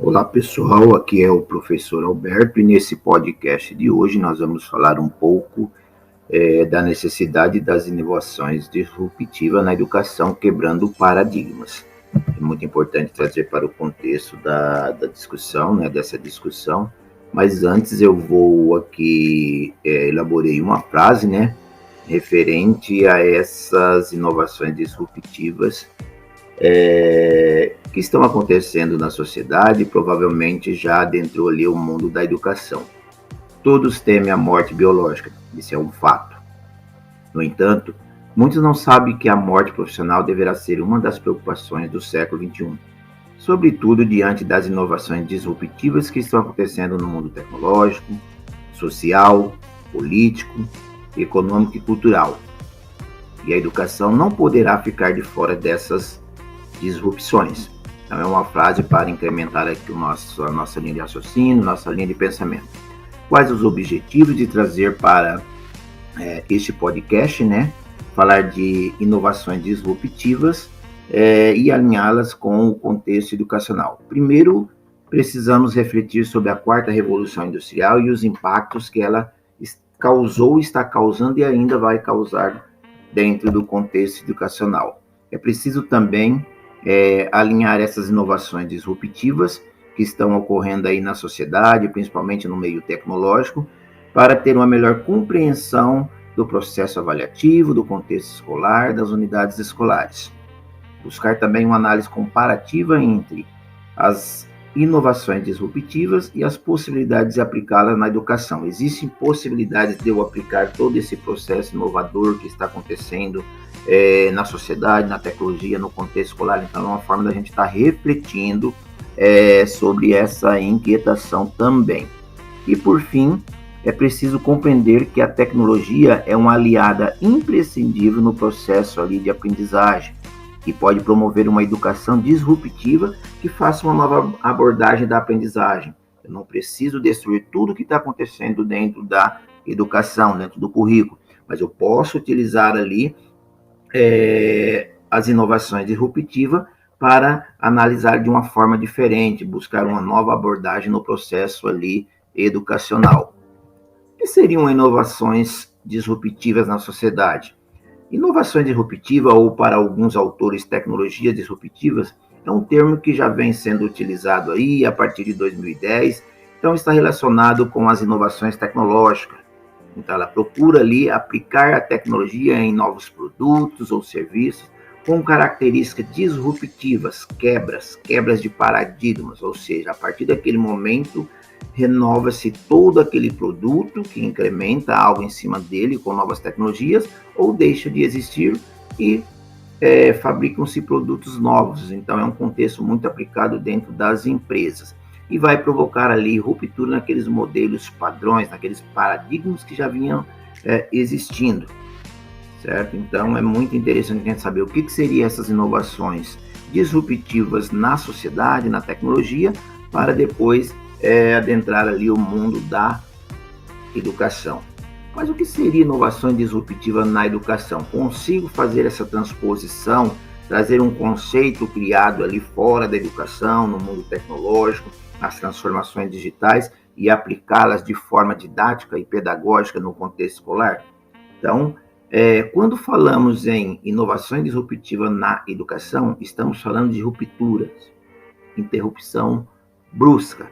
Olá pessoal, aqui é o professor Alberto e nesse podcast de hoje nós vamos falar um pouco da necessidade das inovações disruptivas na educação, quebrando paradigmas. É muito importante trazer para o contexto da discussão, né, dessa discussão, mas antes eu vou aqui, elaborei uma frase, né, referente a essas inovações disruptivas que estão acontecendo na sociedade, provavelmente já adentrou ali o mundo da educação. Todos temem a morte biológica, isso é um fato. No entanto, muitos não sabem que a morte profissional deverá ser uma das preocupações do século XXI, sobretudo diante das inovações disruptivas que estão acontecendo no mundo tecnológico, social, político, econômico e cultural. E a educação não poderá ficar de fora dessas disrupções. Então, é uma frase para incrementar aqui a nossa linha de raciocínio, nossa linha de pensamento. Quais os objetivos de trazer para este podcast, né? Falar de inovações disruptivas e alinhá-las com o contexto educacional. Primeiro, precisamos refletir sobre a quarta revolução industrial e os impactos que ela causou, está causando e ainda vai causar dentro do contexto educacional. É preciso também alinhar essas inovações disruptivas que estão ocorrendo aí na sociedade, principalmente no meio tecnológico, para ter uma melhor compreensão do processo avaliativo, do contexto escolar, das unidades escolares. Buscar também uma análise comparativa entre as inovações disruptivas e as possibilidades de aplicá-las na educação. Existem possibilidades de eu aplicar todo esse processo inovador que está acontecendo na sociedade, na tecnologia, no contexto escolar. Então, é uma forma da gente estar refletindo sobre essa inquietação também. E, por fim, é preciso compreender que a tecnologia é uma aliada imprescindível no processo ali de aprendizagem, que pode promover uma educação disruptiva que faça uma nova abordagem da aprendizagem. Eu não preciso destruir tudo que está acontecendo dentro da educação, dentro do currículo, mas eu posso utilizar ali as inovações disruptivas para analisar de uma forma diferente, buscar uma nova abordagem no processo ali educacional. O que seriam inovações disruptivas na sociedade? Inovações disruptiva, ou para alguns autores, tecnologias disruptivas, é um termo que já vem sendo utilizado aí a partir de 2010, então está relacionado com as inovações tecnológicas. Então ela procura ali aplicar a tecnologia em novos produtos ou serviços com características disruptivas, quebras de paradigmas, ou seja, a partir daquele momento renova-se todo aquele produto que incrementa algo em cima dele com novas tecnologias ou deixa de existir e fabricam-se produtos novos. Então é um contexto muito aplicado dentro das empresas e vai provocar ali ruptura naqueles modelos padrões, naqueles paradigmas que já vinham existindo, certo? Então é muito interessante a gente saber o que seriam essas inovações disruptivas na sociedade, na tecnologia, para depois adentrar ali o mundo da educação. Mas o que seria inovação disruptiva na educação? Consigo fazer essa transposição, trazer um conceito criado ali fora da educação, no mundo tecnológico, as transformações digitais e aplicá-las de forma didática e pedagógica no contexto escolar? Então, quando falamos em inovação disruptiva na educação, estamos falando de rupturas, interrupção brusca.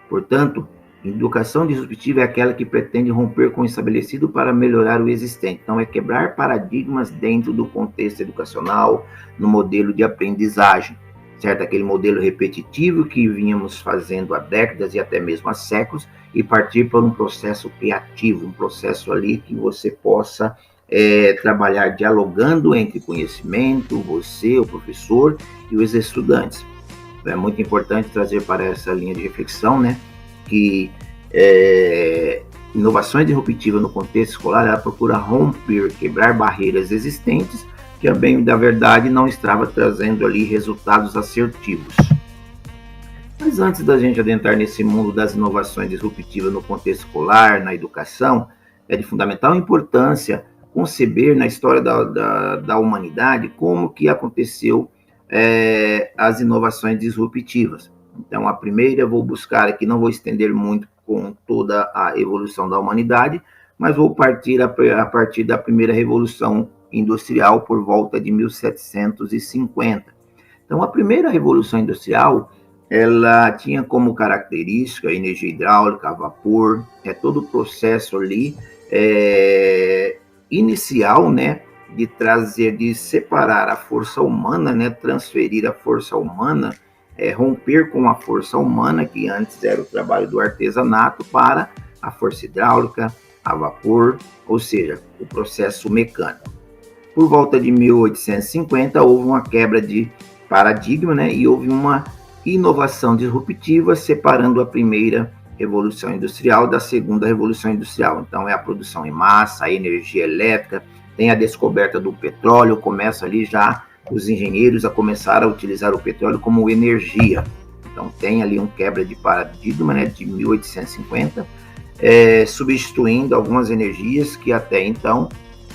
Portanto, educação disruptiva é aquela que pretende romper com o estabelecido para melhorar o existente. Então, é quebrar paradigmas dentro do contexto educacional, no modelo de aprendizagem, certo? Aquele modelo repetitivo que vínhamos fazendo há décadas e até mesmo há séculos, e partir para um processo criativo, um processo ali que você possa trabalhar dialogando entre conhecimento, você, o professor e os estudantes. É muito importante trazer para essa linha de reflexão, né, que inovações disruptivas no contexto escolar, ela procura romper, quebrar barreiras existentes, que, a bem da verdade, não estava trazendo ali resultados assertivos. Mas antes da gente adentrar nesse mundo das inovações disruptivas no contexto escolar, na educação, é de fundamental importância conceber na história da humanidade como que aconteceu as inovações disruptivas. Então, a primeira eu vou buscar aqui, não vou estender muito com toda a evolução da humanidade, mas vou partir a partir da primeira revolução industrial por volta de 1750. Então, a primeira revolução industrial, ela tinha como característica a energia hidráulica, a vapor, todo o processo ali inicial, né, de trazer, de separar a força humana, né, transferir a força humana, romper com a força humana, que antes era o trabalho do artesanato, para a força hidráulica, a vapor, ou seja, o processo mecânico. Por volta de 1850, houve uma quebra de paradigma, né, e houve uma inovação disruptiva, separando a primeira revolução industrial da segunda revolução industrial. Então, é a produção em massa, a energia elétrica, tem a descoberta do petróleo, começa ali já os engenheiros a começar a utilizar o petróleo como energia. Então, tem ali um quebra de paradigma, né, de 1850, substituindo algumas energias que até então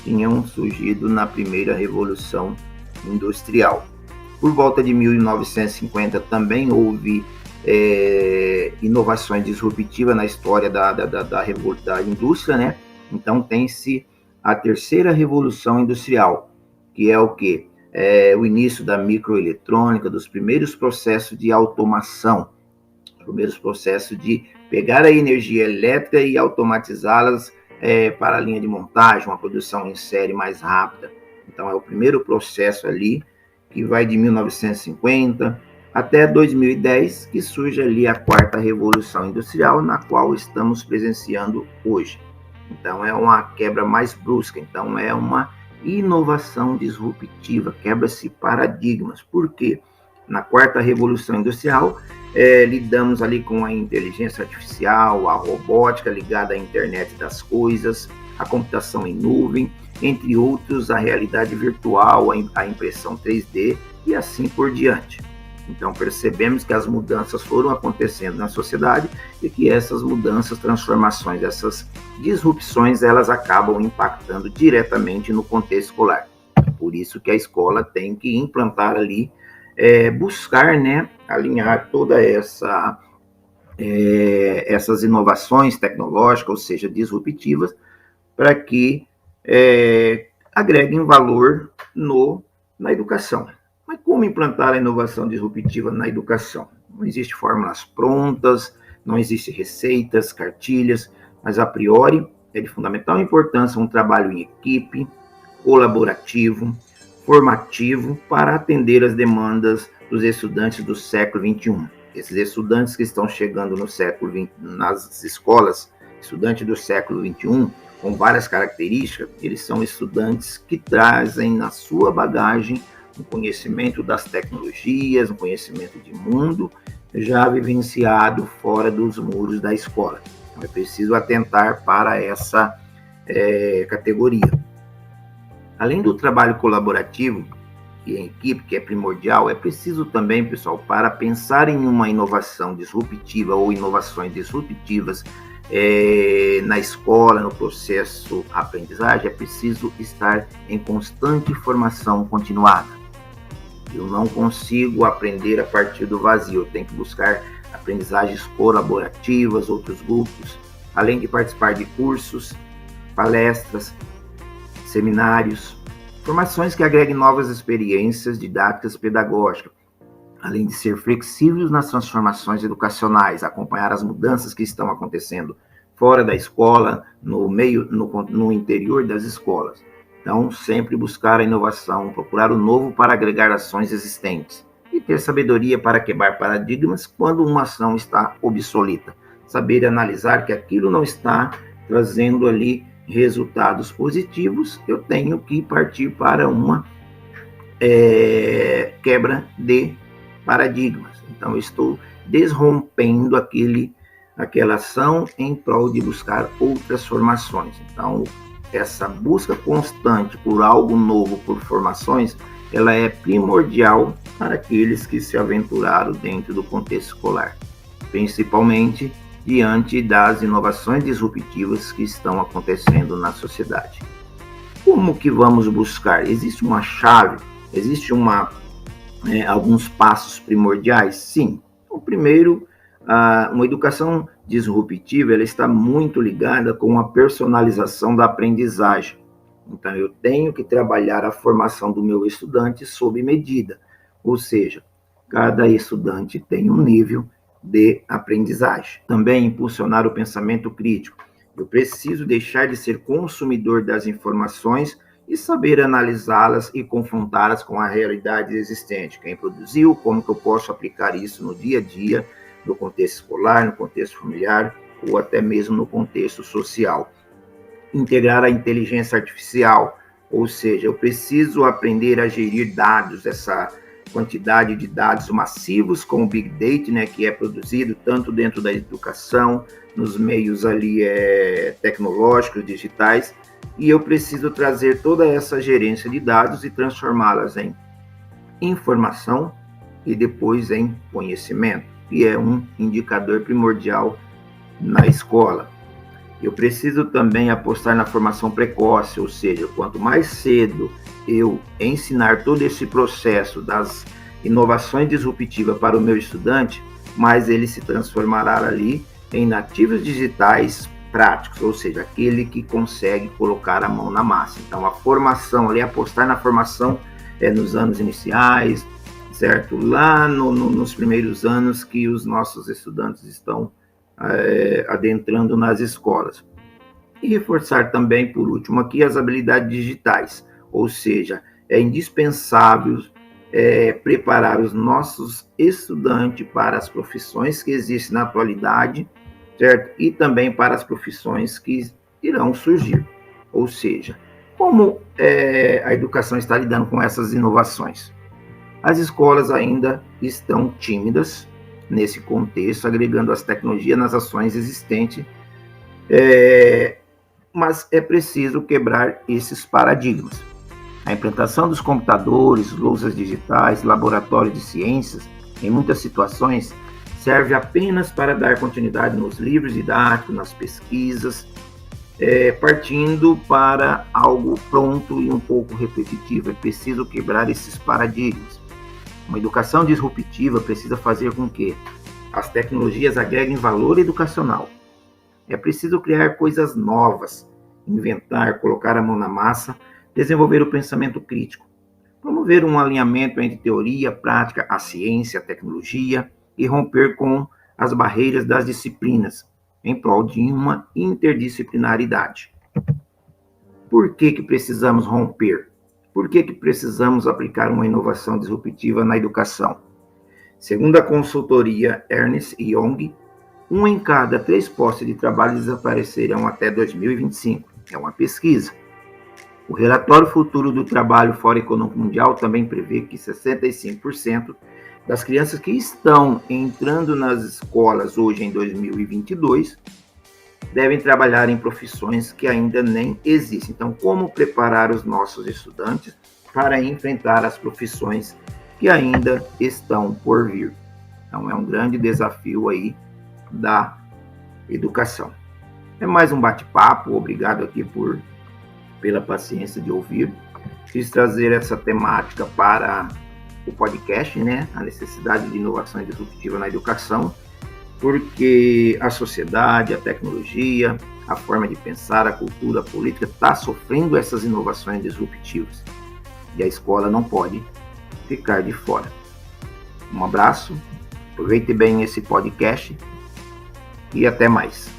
tinham surgido na primeira revolução industrial. Por volta de 1950 também houve inovações disruptivas na história da indústria, né? Então tem-se a terceira revolução industrial, que é o quê? O início da microeletrônica, dos primeiros processos de automação, os primeiros processos de pegar a energia elétrica e automatizá-las para a linha de montagem, uma produção em série mais rápida. Então é o primeiro processo ali, que vai de 1950 até 2010, que surge ali a quarta revolução industrial, na qual estamos presenciando hoje. Então é uma quebra mais brusca, então é uma inovação disruptiva, quebra-se paradigmas. Por quê? Na quarta revolução industrial, lidamos ali com a inteligência artificial, a robótica ligada à internet das coisas, a computação em nuvem, entre outros, a realidade virtual, a impressão 3D e assim por diante. Então, percebemos que as mudanças foram acontecendo na sociedade e que essas mudanças, transformações, essas disrupções, elas acabam impactando diretamente no contexto escolar. Por isso que a escola tem que implantar ali, buscar, né, alinhar toda essas inovações tecnológicas, ou seja, disruptivas, para que agreguem valor na educação. Mas como implantar a inovação disruptiva na educação? Não existe fórmulas prontas, não existe receitas, cartilhas, mas a priori é de fundamental importância um trabalho em equipe, colaborativo, formativo, para atender as demandas dos estudantes do século XXI. Esses estudantes que estão chegando no século XX, nas escolas, estudantes do século XXI, com várias características, eles são estudantes que trazem na sua bagagem um conhecimento das tecnologias, um conhecimento de mundo já vivenciado fora dos muros da escola. Então, é preciso atentar para essa categoria. Além do trabalho colaborativo e em equipe, que é primordial, é preciso também, pessoal, para pensar em uma inovação disruptiva ou inovações disruptivas na escola, no processo aprendizagem, é preciso estar em constante formação continuada. Eu não consigo aprender a partir do vazio, eu tenho que buscar aprendizagens colaborativas, outros grupos, além de participar de cursos, palestras, seminários, formações que agreguem novas experiências didáticas e pedagógicas, além de ser flexíveis nas transformações educacionais, acompanhar as mudanças que estão acontecendo fora da escola, no interior das escolas. Então, sempre buscar a inovação, procurar o novo para agregar ações existentes e ter sabedoria para quebrar paradigmas quando uma ação está obsoleta. Saber analisar que aquilo não está trazendo ali resultados positivos, eu tenho que partir para uma quebra de paradigmas. Então, eu estou desrompendo aquela ação em prol de buscar outras formações. Então, essa busca constante por algo novo, por formações, ela é primordial para aqueles que se aventuraram dentro do contexto escolar, principalmente diante das inovações disruptivas que estão acontecendo na sociedade. Como que vamos buscar? Existe uma chave? Existe alguns passos primordiais? Sim. O primeiro, uma educação disruptiva, ela está muito ligada com a personalização da aprendizagem. Então, eu tenho que trabalhar a formação do meu estudante sob medida, ou seja, cada estudante tem um nível de aprendizagem. Também impulsionar o pensamento crítico. Eu preciso deixar de ser consumidor das informações e saber analisá-las e confrontá-las com a realidade existente. Quem produziu, como que eu posso aplicar isso no dia a dia, no contexto escolar, no contexto familiar ou até mesmo no contexto social. Integrar a inteligência artificial, ou seja, eu preciso aprender a gerir dados, essa quantidade de dados massivos com o Big Data, né, que é produzido tanto dentro da educação, nos meios ali tecnológicos, digitais, e eu preciso trazer toda essa gerência de dados e transformá-las em informação e depois em conhecimento, que é um indicador primordial na escola. Eu preciso também apostar na formação precoce, ou seja, quanto mais cedo eu ensinar todo esse processo das inovações disruptivas para o meu estudante, mais ele se transformará ali em nativos digitais práticos, ou seja, aquele que consegue colocar a mão na massa. Então, a formação ali, apostar na formação nos anos iniciais, certo? Lá nos primeiros anos que os nossos estudantes estão adentrando nas escolas. E reforçar também, por último, aqui as habilidades digitais, ou seja, é indispensável preparar os nossos estudantes para as profissões que existem na atualidade, certo? E também para as profissões que irão surgir. Ou seja, como a educação está lidando com essas inovações? As escolas ainda estão tímidas nesse contexto, agregando as tecnologias nas ações existentes, mas é preciso quebrar esses paradigmas. A implantação dos computadores, louças digitais, laboratórios de ciências, em muitas situações, serve apenas para dar continuidade nos livros didáticos, nas pesquisas, partindo para algo pronto e um pouco repetitivo. É preciso quebrar esses paradigmas. Uma educação disruptiva precisa fazer com que as tecnologias agreguem valor educacional. É preciso criar coisas novas, inventar, colocar a mão na massa, desenvolver o pensamento crítico, promover um alinhamento entre teoria, prática, a ciência, a tecnologia e romper com as barreiras das disciplinas, em prol de uma interdisciplinaridade. Por que precisamos romper? Por que precisamos aplicar uma inovação disruptiva na educação? Segundo a consultoria Ernst & Young, 1 em cada 3 postos de trabalho desaparecerão até 2025. É uma pesquisa. O relatório Futuro do Trabalho Fórum Econômico Mundial também prevê que 65% das crianças que estão entrando nas escolas hoje em 2022 devem trabalhar em profissões que ainda nem existem. Então, como preparar os nossos estudantes para enfrentar as profissões que ainda estão por vir? Então, é um grande desafio aí da educação. É mais um bate-papo, obrigado aqui pela paciência de ouvir. Quis trazer essa temática para o podcast, né? A necessidade de inovação disruptiva na educação, porque a sociedade, a tecnologia, a forma de pensar, a cultura, a política está sofrendo essas inovações disruptivas. E a escola não pode ficar de fora. Um abraço, aproveite bem esse podcast e até mais.